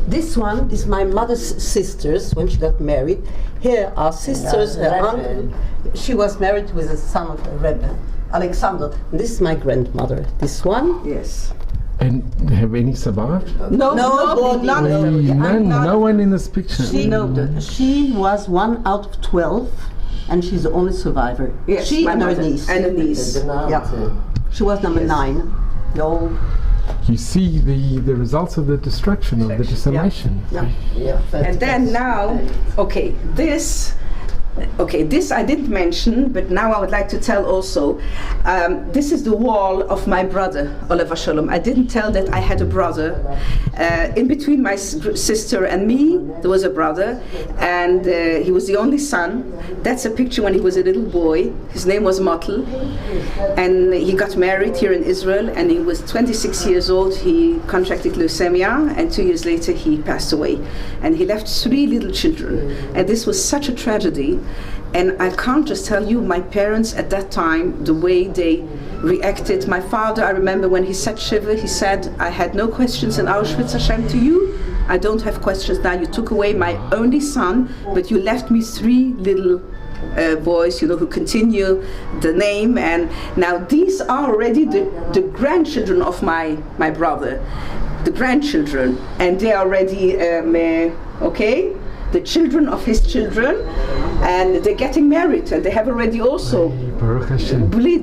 This one is my mother's sisters when she got married. Here are sisters, her aunt. She was married with a son of a Rebbe, Alexander. And this is my grandmother. This one? Yes. And have any survived? No, no one in this picture. She was 1 out of 12, and she's the only survivor. Yes, she and her niece. And a niece. Yeah. She was number 9. No. You see the results of the destruction, of the decimation. And then now, this I didn't mention, but now I would like to tell also. This is the wall of my brother, Oliver Shalom. I didn't tell that I had a brother. In between my sister and me, there was a brother, and he was the only son. That's a picture when he was a little boy. His name was Mottel, and he got married here in Israel, and he was 26 years old. He contracted leukemia, and 2 years later he passed away. And he left 3 little children, and this was such a tragedy. And I can't just tell you, my parents at that time, the way they reacted. My father, I remember when he said Shiva, he said, I had no questions in Auschwitz, Hashem, to you. I don't have questions now. You took away my only son, but you left me 3 little boys, who continue the name. And now these are already the grandchildren of my brother, the grandchildren, and they are already, the children of his children, and they're getting married, and they have already also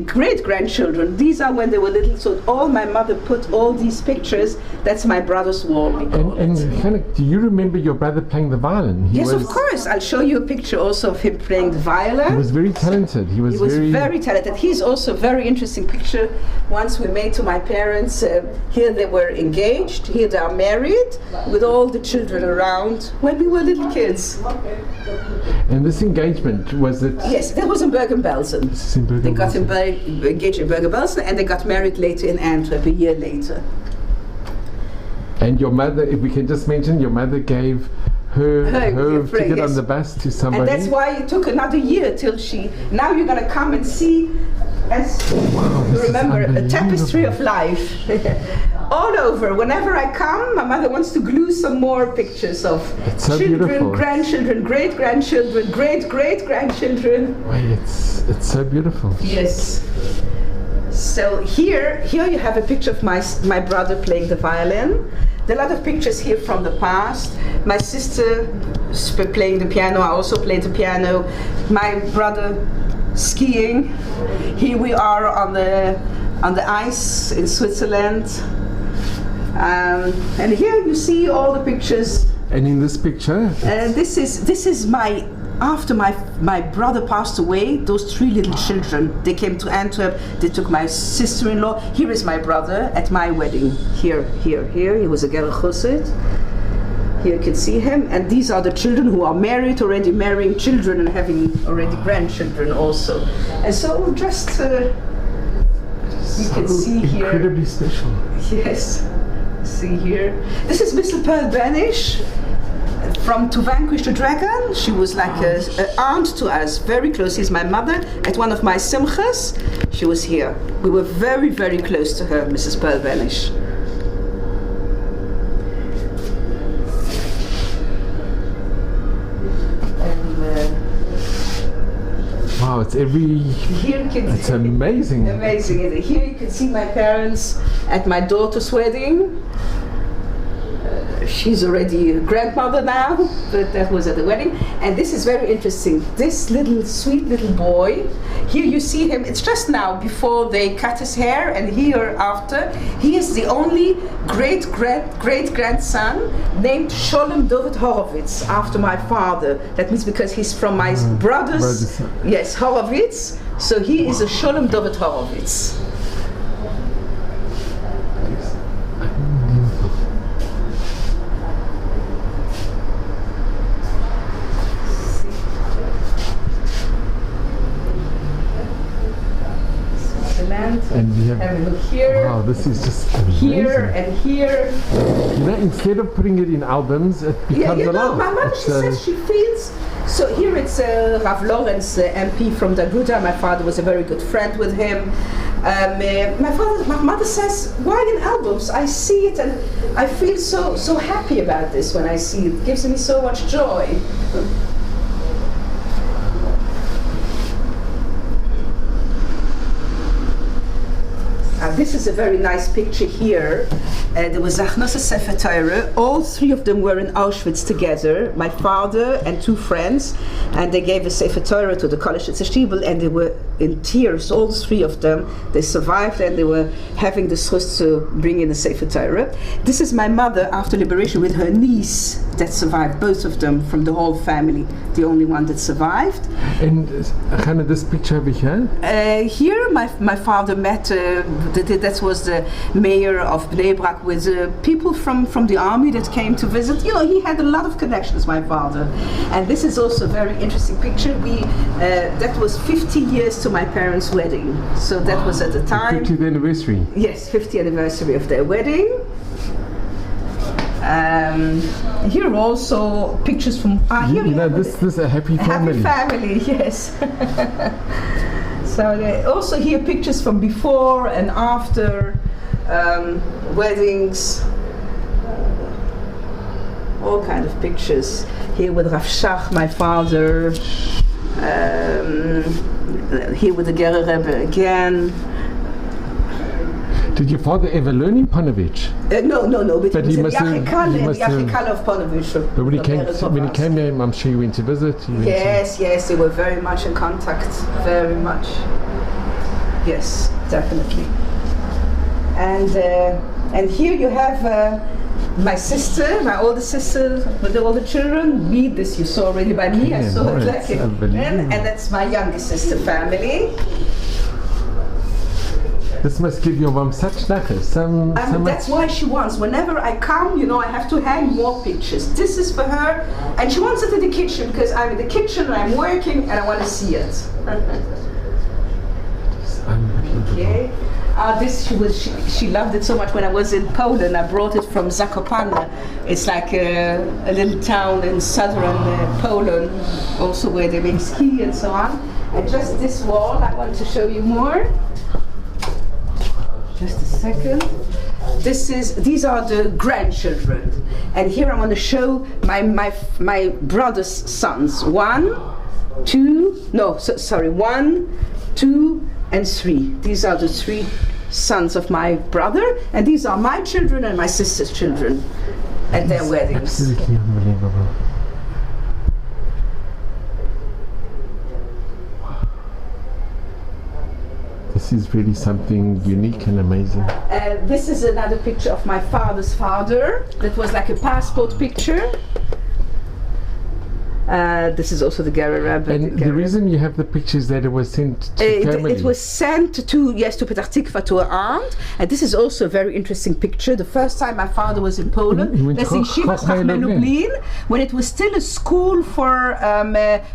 great-grandchildren. These are when they were little, so my mother put all these pictures. That's my brother's wall. And Chana, do you remember your brother playing the violin? Yes, of course. I'll show you a picture also of him playing the violin. He was very talented. He was very talented. He's also a very interesting picture. Once we made to my parents, here they were engaged, here they are married, with all the children around when we were little kids. And this engagement, was it? Yes, that was in Bergen-Belsen. They got engaged in Bergen-Belsen, and they got married later in Antwerp, a year later. And your mother, if we can just mention, your mother gave her ticket on the bus to somebody. And that's why it took another year till now you're going to come and see, remember, a tapestry of life. All over. Whenever I come, my mother wants to glue some more pictures of children, beautiful. Grandchildren, great-grandchildren, great-great-grandchildren. It's so beautiful. Yes. So here you have a picture of my brother playing the violin. There are a lot of pictures here from the past. My sister playing the piano. I also played the piano. My brother skiing. Here we are on the ice in Switzerland. And here you see all the pictures. And in this picture, this is after my brother passed away. Those 3 little children, they came to Antwerp. They took my sister-in-law. Here is my brother at my wedding. Here. He was a Ger Chassid. Here you can see him. And these are the children who are married, already marrying children and having already grandchildren also. And so just you can see here. Incredibly special. Yes. See here. This is Mrs. Pearl Banish from To Vanquish the Dragon. She was like an aunt to us, very close. She's my mother. At one of my simchas, she was here. We were very, very close to her, Mrs. Pearl Banish. Wow, it's it's amazing. Amazing. Here you can see my parents at my daughter's wedding. She's already a grandmother now, but that was at the wedding. And this is very interesting. This sweet little boy, here you see him, it's just now before they cut his hair, and here after. He is the only great-grandson named Sholem David Horowitz, after my father. That means because he's from my brother's, yes, Horowitz. So he is a Sholem David Horowitz. I mean, look here. Wow, this is just amazing. Here and here. You know, instead of putting it in albums, it becomes a lot. My mother, she says she feels. So here it's Rav Lawrence, MP from Daguda. My father was a very good friend with him. My mother says, why in albums? I see it and I feel so happy about this when I see it. It gives me so much joy. This is a very nice picture here. There was Achnosa Sefer Torah. All three of them were in Auschwitz together, my father and two friends, and they gave a Sefer Torah to the college Shtibel, and they were in tears, all three of them. They survived and they were having the zchus to bring in the Sefer Torah. This is my mother after liberation with her niece that survived, both of them from the whole family, the only one that survived. And Chana, this picture over here? Here my father met, that was the mayor of Bnei Brak with people from the army that came to visit. You know, he had a lot of connections, my father. And this is also a very interesting picture. That was 50 years to my parents' wedding. So that was at the time. 50th anniversary? Yes, 50th anniversary of their wedding. Here also pictures from here. You know, this is a happy family. Happy family, yes. So also here pictures from before and after weddings. All kind of pictures. Here with Rav Shach, my father. Here with the Gerer Rebbe again. Did your father ever learn in Panovich? No, but he was in Yachikale of Panovich. But when he came here, I'm sure you went to visit? Yes, they were very much in contact, very much. Yes, definitely. And here you have my sister, my older sister with all the children. This you saw already by me. I saw it like it. And that's my younger sister family. This must give your mom such nachas. That's why she wants. Whenever I come, I have to hang more pictures. This is for her, and she wants it in the kitchen because I'm in the kitchen and I'm working and I want to see it. Okay. She loved it so much. When I was in Poland, I brought it from Zakopane. It's like a little town in southern Poland, also where they make ski and so on. And just this wall, I want to show you more. Just a second. These are the grandchildren, and here I want to show my brother's sons. 1, 2, and 3. These are the 3 sons of my brother, and these are my children and my sister's children at their weddings. Absolutely unbelievable. This is really something unique and amazing. This is another picture of my father's father. That was like a passport picture. This is also the Gerer Rebbe. And the reason you have the picture is that it was sent to family. It was sent to Petach Tikva, to her aunt. And this is also a very interesting picture. The first time my father was in Poland, that's in Shivas Chachmei Lublin, when it was still a school for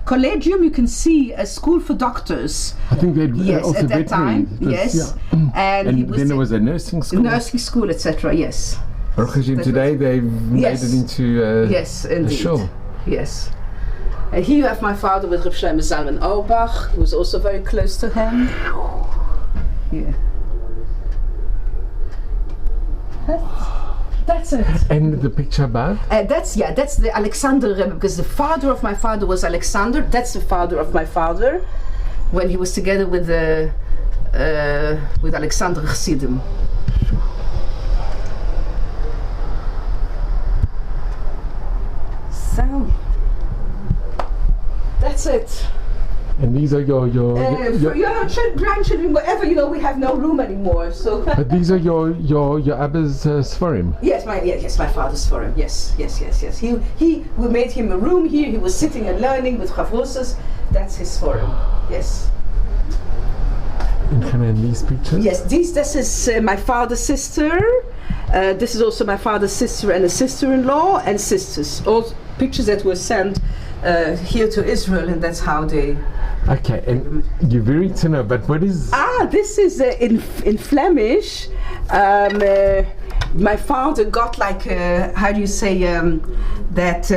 collegium. You can see a school for doctors. I think they also at that time. Yes. Yeah. And then there was a nursing school. Nursing school, etc. Yes. Baruch Hashem, today they've made it into a show. Yes. Here you have my father with Rav Shlomo Zalman Auerbach, who was also very close to him. Yeah. That's it. And the picture above? That's the Alexander Rebbe, because the father of my father was Alexander. That's the father of my father, when he was together with Alexander Chassidim. So. That's it. And these are your grandchildren, whatever, we have no room anymore. So. But these are your Abba's Sforim. Yes, my father's Sforim. Yes. We made him a room here. He was sitting and learning with Chavrosas. That's his Sforim. Yes. And these pictures? Yes, this is my father's sister. This is also my father's sister and a sister-in-law and sisters. All pictures that were sent here to Israel, and that's how they Okay, and you're very tender, but what is... This is in Flemish. My father got like how do you say that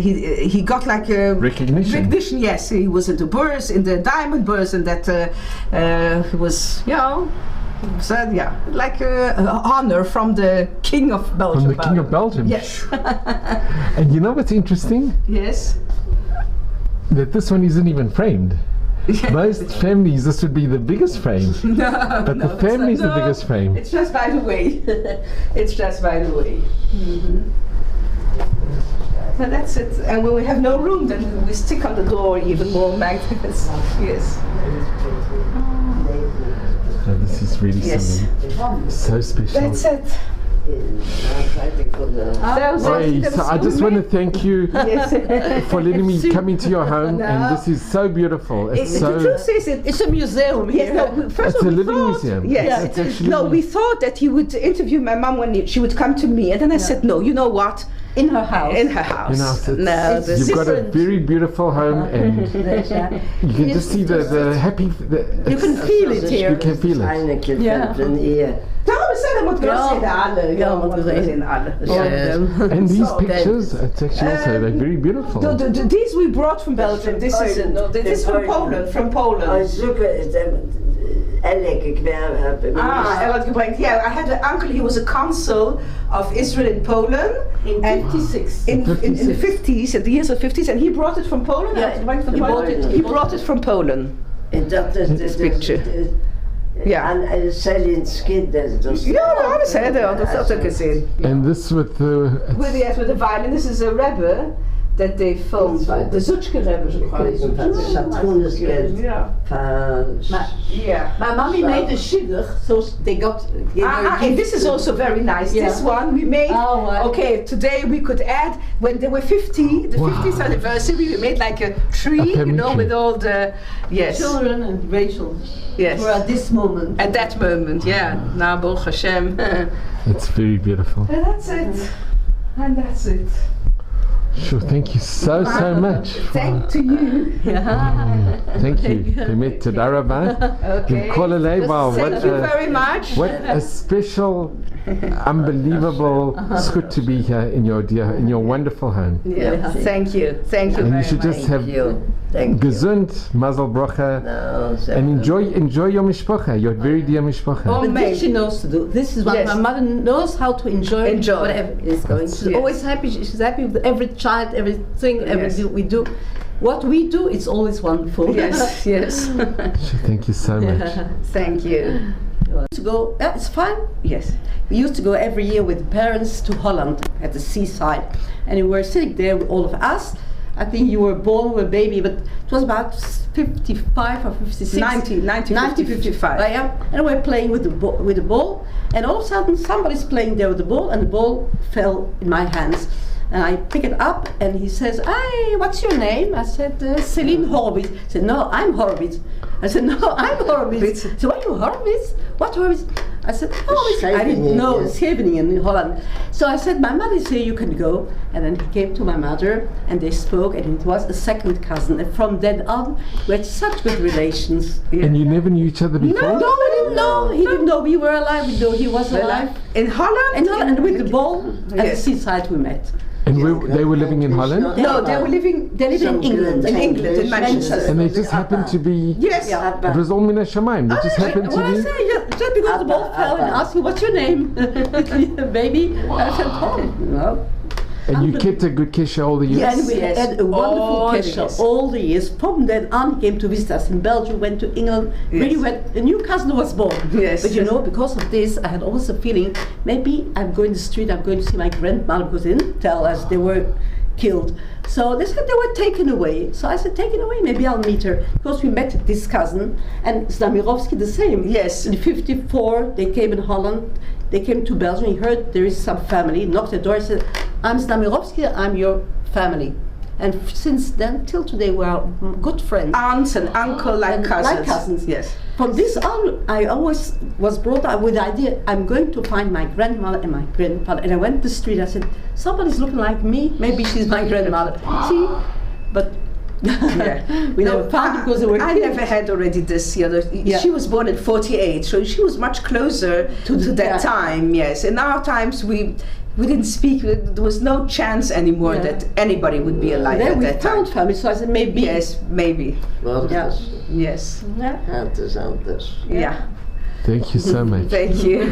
he got like a recognition. Yes, he was in the Beurs, in the diamond Beurs, and that he was, so like an honor from the King of Belgium. From the King of Belgium. Yes. And you know what's interesting? Yes. That this one isn't even framed. Most families, this would be the biggest frame. But the family is the biggest frame. It's just by the way. It's just by the way. Mm-hmm. So that's it. And when we have no room, then we stick on the door even more magnets. Yes. Oh, this is really something so special. That's it. So I just want to thank you for letting me come into your home, and this is so beautiful. The truth is, it's a museum here. Yes, first it's a living museum. Yes, it's actually. We thought that he would interview my mom when she would come to me, and then I said, no, you know what? In her house. In her house. You've got a very beautiful home, and you can just see the happy. You can feel it here. You can feel it. And these pictures, it's actually also they're very beautiful. These we brought from Belgium. This is from Poland. I had an uncle. He was a consul of Israel in Poland in 56. In the 50s, in the years of 50s, and he brought it from Poland. He brought it from Poland. This picture. En Zelinski, dus... Ja, alles hè, dat had ik gezien. And this with the... With the violin, this is a Rebbe that they filmed, the Zutschke Rebbe, zo My mommy made a shidduch, so they got... and this is also very nice. This one we made, okay, today we could add, when they were 50, the 50th anniversary, we made like a tree, with all the, children and Rachel. Yes. Or at this moment. At that moment, Na Baruch Hashem. It's very beautiful. And that's it. And that's it. Sure, thank you so much. Thank you. Thank you. Toda rabba. Okay. Wow, thank you very much. What a special, unbelievable zchut to be here in your wonderful home. Yeah. Thank you. Thank you. And you should just have gesund, mazel bracha, and enjoy your mishpacha, your very dear mishpacha. But this she knows to do. This is what my mother knows how to enjoy whatever is going. She's always happy. She's happy with every child, everything, everything we do. What we do, it's always wonderful. Yes. Thank you so much. Thank you. To go, it's fine. Yes. We used to go every year with the parents to Holland at the seaside, and we were sitting there with all of us. I think you were born with a baby, but it was about 55 or 56. 1955. And we're playing with the ball, and all of a sudden somebody's playing there with the ball, and the ball fell in my hands. And I pick it up, and he says, "Hey, what's your name?" I said, "Celine Horowitz." He said, "No, I'm Horowitz." I said, "No, I'm Horowitz." So, "Are you Horowitz? What Horowitz?" I said, "Horowitz." I didn't know, Scheveningen in Holland. So I said, "My mother is here, you can go." And then he came to my mother, and they spoke, and it was a second cousin. And from then on, we had such good relations. And you never knew each other before? No, we didn't know. He didn't know we were alive. We knew he was alive. In Holland? In Holland, and with the ball at the seaside we met. And they were living in Holland? No, they live in England. In Manchester. And they just happened to be... Yes. It was all mina shamayim. They just happened to be... I say, just because the ball fell and asked me, "What's your name, baby?" I said, "Oh, no." And you kept a good kesha all the years? Yes, we had a wonderful kesha all the years. From then on, he came to visit us in Belgium, went to England. Really, when a new cousin was born. Yes. But you know, because of this, I had always a feeling, maybe I'm going to the street, I'm going to see my grandmother, because they didn't tell us they were killed. So they said they were taken away. So I said, taken away, maybe I'll meet her. Because we met this cousin, and Znamirovsky the same. Yes. In 1954, they came in Holland. They came to Belgium. He heard there is some family, knocked the door, and said, "I'm Znamirovsky, I'm your family." And since then till today, we are good friends. Aunts and uncle, like cousins. Like cousins. Yes. From this on, I always was brought up with the idea, I'm going to find my grandmother and my grandfather. And I went to the street, I said, somebody's looking like me, maybe she's my grandmother. See? But We never found it because they were I never had already this, she was born in 48, so she was much closer to that time, yes. In our times, we didn't speak, there was no chance anymore that anybody would be alive at that time. We found family, so I said maybe. Yes, maybe. Yes. Het is anders. Yeah. Thank you so much. Thank you.